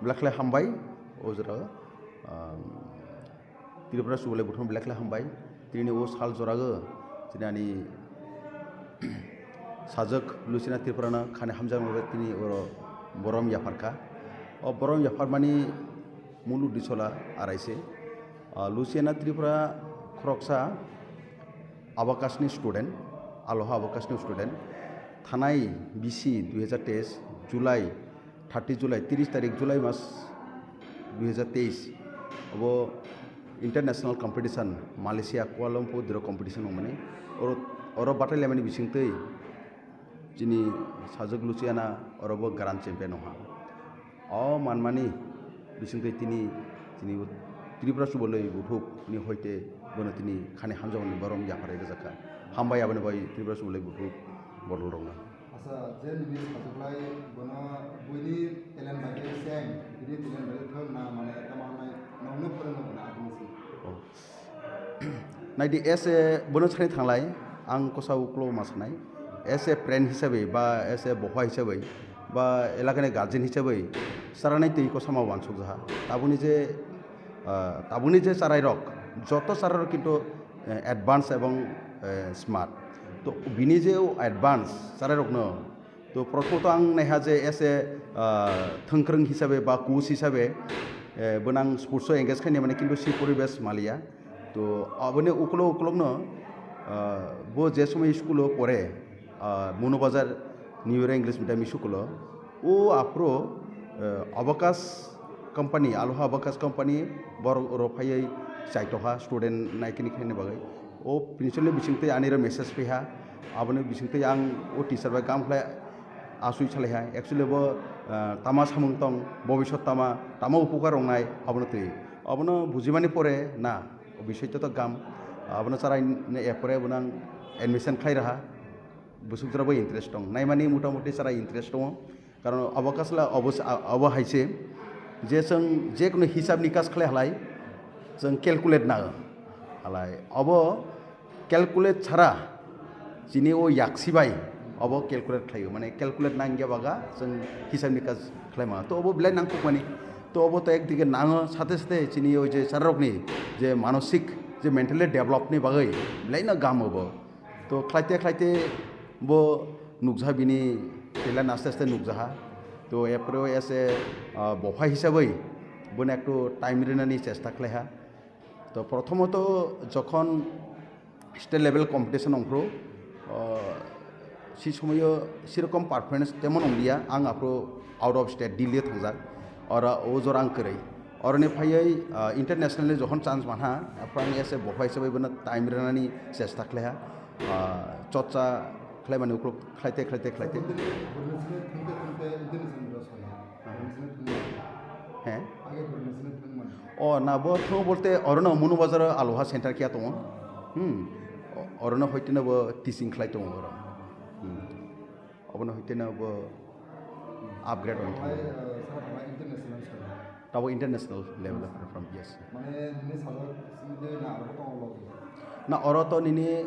Blackla hambai ojra Tripura subole buthum blackla hambai trini o sal jorago jinani sajak Lucina Tripurana khane hamjang ore tini oro borom yafarka o borom yafarmani mulu disola araise Lucina Tripura kroksa abakasni student aloha abakasni student thanai BC 2023 July 30 July 30 तारीख जुलाई मास 2023 अब international competition Malaysia Kuala Lumpur दिरो competition माने और बाटाइले माने बिसिंगतै जिनि साजक लुचियाना अरब grand champion हा अ मानमानि बिसिंगतै तिनि त्रिपुरा सुबलै बुथुक नि होइते बनो तिनि खाने हामजावनि बरम याफारै जाका हामबाय आबने बाय त्रिपुरा सुबलै बुथुक बदल रंना asa jen ni sajuklai bono buini talent bagi seng ini talent bagi thon na mane tamanai nongno porno na admisi नाइदि एसे बोनो छानै थांलाय आं कोसाउ क्लो मासनाय एसे फ्रेंड हिसाबै बा एसे बहा हिसाबै बा एलाकानि गार्जेन हिसाबै सारानाय तै कोसामा वानसुक जाहा ताबुनि जे साराय रक जत सारार किन्तु एडभान्स एवं स्मार्ट तो बिनि जे एडभान्स साराय रकनो तो प्रथमत आं नायहा जे एसे थंख्रों हिसाबै बा कुस हिसाबै बनां स्पोर्ट्स एंगेज खायने माने किन्तु सि परिबेश मालिया तो अबने उकलो वो जे समय स्कूल पढ़े मोनोबाजार new year English medium school वो आप्रो अबकाश कंपनी आलोहा अबकाश कंपनी बर रफायै चाइटहा स्टूडेंट नायकिनि खायने बागै ओ प्रिंसिपल बिसिंगते आनिर मेसेज फैहा आबने बिसिंगते आं ओ टीचर बा गामफ्लाय आसुइ छलायहा एक्चुअली वो तामा सामुंतं भबिष्यत तामा उपकार रंनाय आबनो बुजिमानि परे ना বিষয় তো গাম আপনার সারা এরপরে আপনার এডমিশন খাই রাহা বসুকজরাবো ইন্টারেস্ট দं নাইমানি মোটামুটি সারা ইন্টারেস্ট दङ কারণ অবকাশলা অবহাইছে যে जों जेकुनु हिसाब निकास खालाय हालाय जों क्यालकुलेट ना हालाय अब क्यालकुलेट छाड़ा जिनि ओ याक्सिबाय अब क्यालकुलेट खालायो माने क्यालकुलेट नांगिया बागा जों हिसाब निकास खालायमा तो अब बिलाय नांगौ माने तो अब तो एकदिके नाङो साथे साथे चिनि ओइ जे सारकनि जे मानसिक जे मेन्टेलि डेभलपनि बागै लाइना गामोबो तो खायते बो नुकजा बिनि तेला आस्ते आस्ते नुकजाहा तो एप्रो एसे बफा हिसाबै बोने एकटु टाइम रिनानि चेष्टा खालायहा तो प्रथमत जखन स्टेट लेभेल कम्पिटिशन अंफ्रो सि समय सेरकम पारफरमेन्स तेमन अंलिया आं आप्रो आउट अफ स्टेट दिल्ली थांजा और ओ जरां करै और ने फायै इंटरनेशनल जखन चान्स मानहा फ्रांग एसे बफा हिसाबै बनो टाइम रिनानि चेष्टा खालायहा चर्चा खालायमानि उक्लो खालायते हैं ओ ना बो थो बोलते और न मुनु बाजार आलोहा सेंटर किया दङ और न होइतेनो बो टीचिंग खालाय दङ और अबनो होइतेनो बो upgrade on tabo international level from yes na oroto nini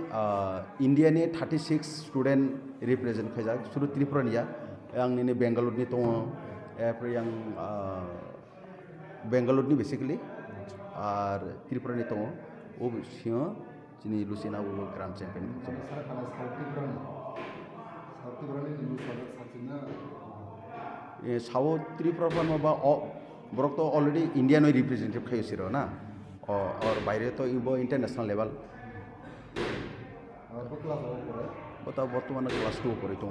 India ni 36 student represent khaja suru Tripura niya yang nini Bangalore ni tong yang Bangalore ni basically ar Tripura ni tong o sio jini Lucina wo grand champion South Tripura बा बरक तो already India no representative खाइसिरो ना और बाहरे तो इबो international level बता बर्तमान class 2 परे तो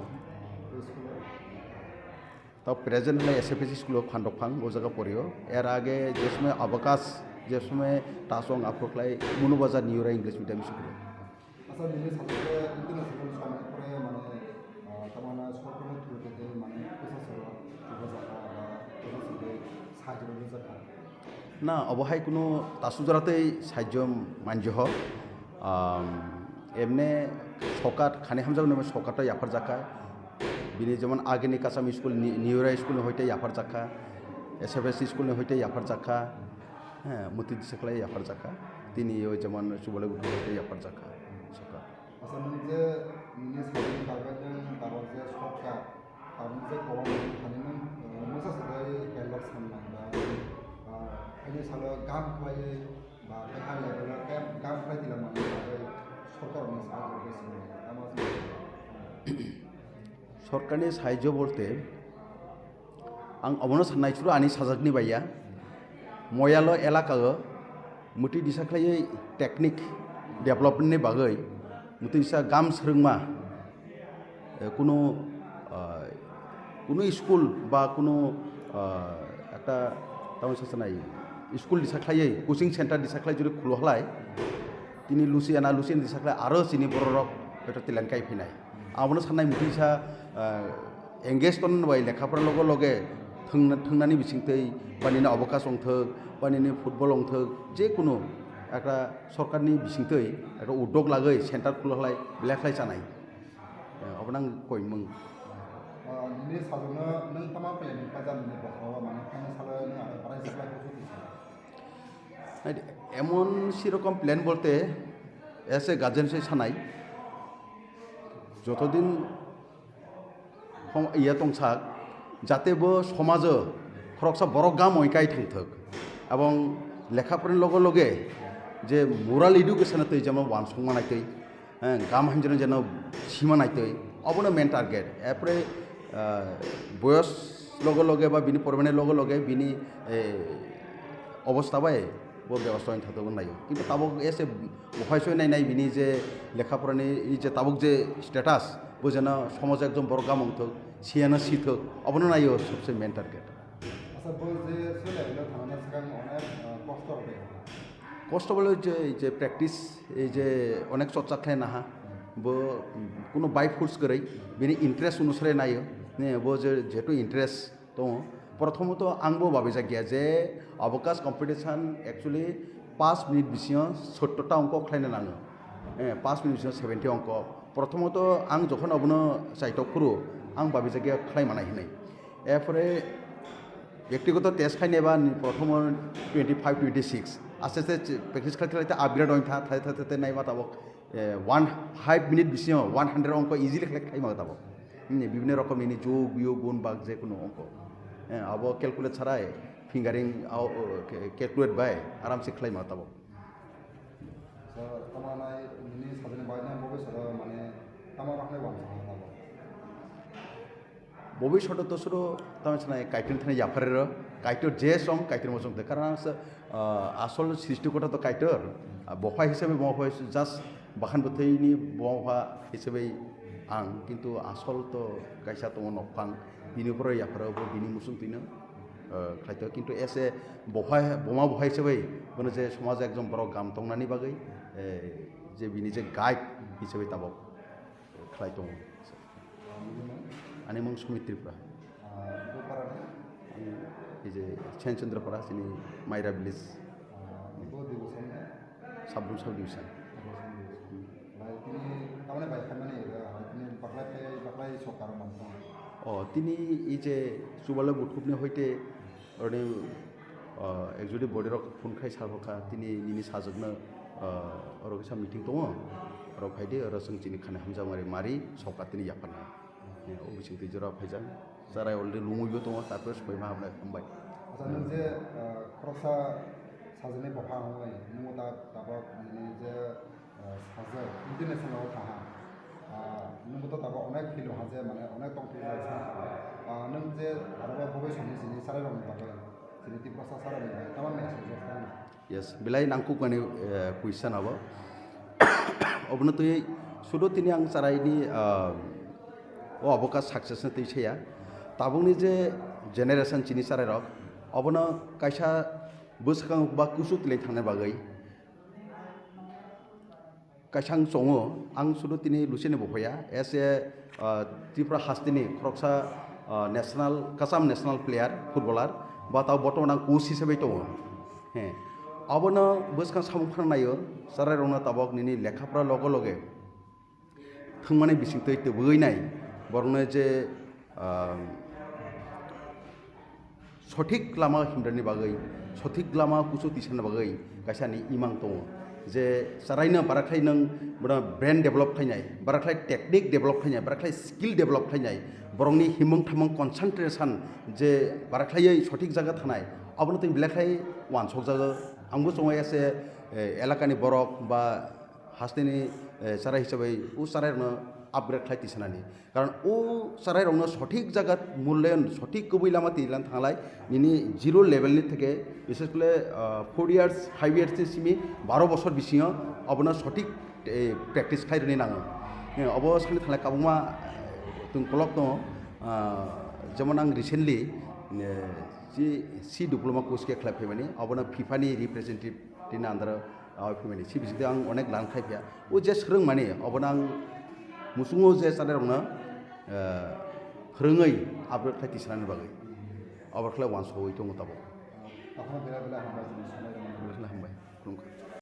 तब प्रेजेंट है एसएफएस स्कूल खांडकफां वो जगह पड़ियो एर आगे जिसमें अवकाश जिसमें तासोंग अप्रोक्लाई मुनुबाजार न्यूरा इंग्लिश मीडियम स्कूल আচ্ছা দিনে সাজে ইন্টারন্যাশনাল সামনে করে মানে তামানা সরকারের থ্রু থেকে মানে প্রশাসন জায়গা বা প্রশাসনের সাহায্য জায়গা না অবহাই কোনো তাসুজরাতেই সাহায্য মানজ এমনি সরকার খানি হামজাব নেবে সরকারটা ইয়াফার জাকা বিনি যেমন আগেনি কাসাম স্কুল নিউরা স্কুলনি হইতে ইয়াফার জাকা SFS স্কুলনি হইতে ইয়াফার জাকা হ্যাঁ মতি দিশাখলাই ইয়াফার জাকা তিনি ওই যেমন সুবলে উঠে হইতে ইয়াফার জাকা সরকার আচ্ছা নিজে নিজে সাজে বাগাজন তারপর যে সরকার তার নিজে গভর্নমেন্ট খানিমন মোসা সদাই হেল্প সামনা বা আইনি সালো গাম খাই বা দেখা লেভেল গাম খাই দিলাম মানে সরকারनि সাহায্য বেশি আমার সরকারनि সাহায্য বলতে आं अबनो साननाय सुरु आनि साजाकनि बाया मयाल एलाकाओ मुति दिसाख्लायै टेकनिक डेभलपमेन्टनि बागै मुति दिसा गाम सोलोंमा কোনো কোনো স্কুল বা কোনো একটা টাউন সাসানাय স্কুল দিसाख्लायै কোচিং सेन्टार दिसाख्लाय जुदि खुलहलाय তিনি लुसियाना दिसाख्लाय आरो सिनि बररक बेटा तिलानकाय फैनाय आबनो साननाय मुति दिसा एंगेज करन बाय लेखाफोर लगे लगे थांनानै बिथिंथै बानिनो अबकाश अंथोक बानिनो फुटबल अंथोक जेकुनु একটা सरकारनि बिथिंथै একটা उद्योग लागै सेन्टार खुलहलाय लेखाय जानाय अबनां कयमों निने साजोनो नों तमा प्लेनिं काजाननि बहावा माने खानि सालो नों आरो बाराय जाबाय এমন সেরকম প্ল্যান বলতে এসে গার্জেনসে সানাই যতদিন ইয়া তংসাক যাতে বো সমাজ খরকসা বড় গাম অইকাই থাকথক এবং লেখাপড়ার লগে লগে যে মোরাল এডুকেশন তৈ যেমন ওয়ান সংমা নাইতৈ হ্যাঁ গাম হামজন যেন সীমা নাইতৈ অবনো মেন টার্গেট এরপরে বয়স লগে লগে বা বিনি পরিমাণের লগে লগে বিনি অবস্থা বাই वो व्यवस्था थागोन नायो किन्तु ताबक एसे बहायसय नायनाय बिनि जे लेखाफोरानि जे ताबक जे स्टेटास बो जेन समाज एकदम बर गाम अंथक सियानो सिथक अबनो नायो सबसे मेन टार्गेट আচ্ছা বল যে সোলাইলো থানা সিগাং অনেক কষ্ট হবে কষ্ট বলে যে প্র্যাকটিস এই যে অনেক চর্চা খায় নাহা বো কোনো বাই ফোর্স কरै बिनि इन्ट्रेस्ट अनुसारे नायो ने बो जेहेतु इन्ट्रेस्ट दङ प्रथमत आंबो भाबी जागिया जे अबकाश कम्पिटिशन एक्चुअली 5 मिनिट बिसियाव 70टा अंक खालायनो नाङो 5 मिनिट बिसियाव 70 अंक प्रथमत आं जखन अबनो साइटआव खुरो आं भाबी जागिया खालायमानाय होनाय एरपरे व्यक्तिगत टेस्ट खायनायबा प्रथम 25 26 आस्ते आस्ते प्रेक्टिस खालायते आपग्रेड होइन थाते नायबा ताबक 5 मिनिट बिसियाव 100 अंक इजिली खालायमा ताबक বিভিন্ন রকমের যোগ বিয়োগ গুণ বাগ যে কোনো অঙ্ক अब कैलकुलेट छाड़ाय फिंगारिंग कैलकुलेट बाय आराम से खालायमा ताबो तमानाय निनि साजन बायना बबे सरा माने तमा राखनाय वान ताबो बबे सट तो सुरो तमासनाय काइटिन थानाय याफारेर काइटर जे सम काइटर मसम दे कारण आसल सृष्टिकर्ता तो काइटर बफा हिसाबै बफा जास्ट बाखान बोथैनि बफा हिसाबै आं किन्तु आसल तो गायसा दङ नफां बिनिफ्राय याफारावबो बिनि मुसुं तिनो खायतो किन्तु एसे बहाय बमा बहाय हिसाबै बनो जे समाज एकदम बर गाम तंनानि बागै जे बिनि जे गाइड हिसाबै ताबक खायतो आनि मुं सुमित्रिफ्रा এই যে সেনচন্দ্রপাড়া যিনি মাইরা ভিলেজ সাবরুম সাব ডিভিশন তিনি এই যে সুবালে বুটকুপনি হইতে ওরনে একজুদি বডির ফোন খাই সারহखा তিনি নিনি সাজगनो অরগसा মিটিং दङ और फायदे और जोंनि खाने हामजामारि मारि सौकातिनि याफाना अबिसिं तिजरा फायजां जाराय अलरेडि लुमुइबो दङ तारपर सयमा हाबनाय खामबाय आसा जे खरसा साजने बहा होय नमदा ताबा जे साजा इन्टारनेशनल थाहा नोंबोथ' दाबो अनेक फिल्ड हाजे माने अनेक कम्पिटिसन नों जे आरोबा बबे समनि जिनि सारायरंनि बागै जिनि तिप्रसा सारायनि तामा मेसेज जास्तान यस बिलाय नांकु माने क्वेश्चन अब अबनो तै सुदो तिनि आं सारायनि ओ अबका सक्सेस न तैसेया ताबुंनि जे जेनेरेशन जिनि सारायरक अबनो कायसा बोसखां बा कुसु तिलै थांनाय बागै kaisang songo ang sudu tini lusine bopaya as a Tripura hastini kroksa national kasam national player footballer ba taw bottom ang coach hisabe tongo he abono boskan samkhana nayo sarai rona tabok nini lekhapra logo loge thungmane bisingtoi teboi nai borne je সঠিক লামা হিমদানি বাগৈ সঠিক লামা কুসু তিসানি বাগৈ কাইসানি ইমাং दङ जे सारायनो बाराख्लाय नों brain develop खायनाय बाराख्लाय टेकनिक डेभेलप खायनाय बाराख्लाय स्किल डेभेलप खायनाय बरंनि हिमं थामं कनसेन्ट्रेशन जे बाराख्लायै सठिक जागा थानाय अबनो तै बिलाखाय वानसक जागो आंबो संगाय एसे एलाकानि बरक बा हास्टेनि साराय हिसाबै उ सारायनो আপগ্রেড খাই তিসানানি কারণ ও সারাই রংনো সঠিক জায়গা মূল্যায়ন সঠিক কবই লামা তিলান থাংলাই নিনি জিরো লেভেলনি থেকে বিশেষ করে 4 ইয়ার্স 5 ইয়ার্সनि সিমি 12 বছর বিসিও অবনা সঠিক প্র্যাকটিস খাইরনি নাङो অব সানি থাंलाय কাবुमा तुम कलक दङ যেমন आं রিসেন্টলি সি ডিপ্লোমা কোর্স के खालाय फैमानि अबना फिफानि रिप्रेजेन्टेटिभ दिन आन्दार फैमानि सि बिसिदो आं अनेक लान खायफिया ओ जे सोलों माने अबना आं मुसुङो जे सारे रंनो रोङै आपग्रेड खाय तिसानानि बागै अबरख्लाय वानस होय दङ ताबो আপনার বেলা বেলা হামबाय जों समाय हामबाय खुलुमबाय